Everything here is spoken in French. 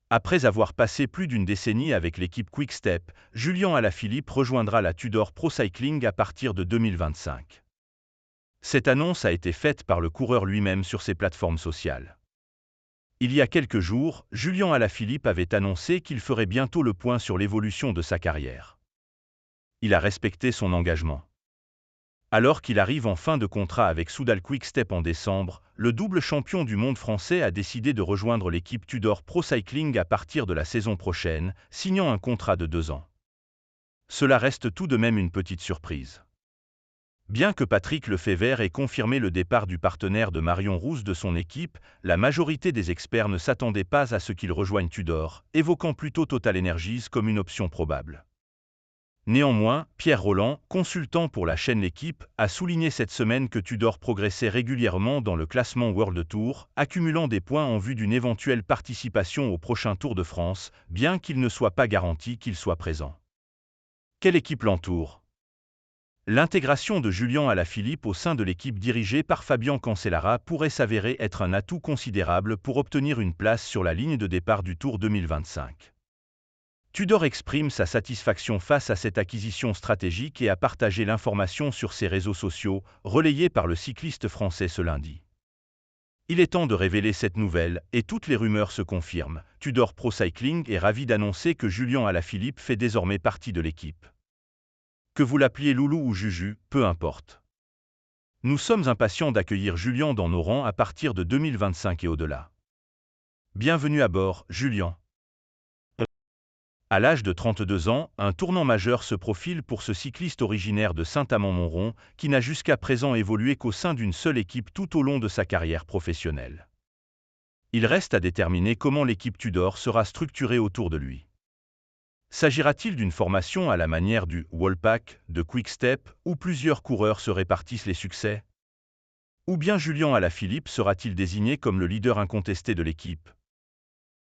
Après avoir passé plus d'une décennie avec l'équipe Quick-Step, Julian Alaphilippe rejoindra la Tudor Pro Cycling à partir de 2025. Cette annonce a été faite par le coureur lui-même sur ses plateformes sociales. Il y a quelques jours, Julian Alaphilippe avait annoncé qu'il ferait bientôt le point sur l'évolution de sa carrière. Il a respecté son engagement. Alors qu'il arrive en fin de contrat avec Soudal Quick-Step en décembre, le double champion du monde français a décidé de rejoindre l'équipe Tudor Pro Cycling à partir de la saison prochaine, signant un contrat de 2 ans. Cela reste tout de même une petite surprise. Bien que Patrick Lefevere ait confirmé le départ du partenaire de Marion Rousse de son équipe, la majorité des experts ne s'attendaient pas à ce qu'il rejoigne Tudor, évoquant plutôt Total Energies comme une option probable. Néanmoins, Pierre Rolland, consultant pour la chaîne L'Équipe, a souligné cette semaine que Tudor progressait régulièrement dans le classement World Tour, accumulant des points en vue d'une éventuelle participation au prochain Tour de France, bien qu'il ne soit pas garanti qu'il soit présent. Quelle équipe l'entoure ? L'intégration de Julian Alaphilippe au sein de l'équipe dirigée par Fabian Cancellara pourrait s'avérer être un atout considérable pour obtenir une place sur la ligne de départ du Tour 2025. Tudor exprime sa satisfaction face à cette acquisition stratégique et a partagé l'information sur ses réseaux sociaux, relayée par le cycliste français ce lundi. Il est temps de révéler cette nouvelle, et toutes les rumeurs se confirment. Tudor Pro Cycling est ravi d'annoncer que Julian Alaphilippe fait désormais partie de l'équipe. Que vous l'appeliez Loulou ou Juju, peu importe. Nous sommes impatients d'accueillir Julian dans nos rangs à partir de 2025 et au-delà. Bienvenue à bord, Julian. À l'âge de 32 ans, un tournant majeur se profile pour ce cycliste originaire de Saint-Amand-Montrond, qui n'a jusqu'à présent évolué qu'au sein d'une seule équipe tout au long de sa carrière professionnelle. Il reste à déterminer comment l'équipe Tudor sera structurée autour de lui. S'agira-t-il d'une formation à la manière du Wolfpack de Quick-Step, où plusieurs coureurs se répartissent les succès ? Ou bien Julian Alaphilippe sera-t-il désigné comme le leader incontesté de l'équipe,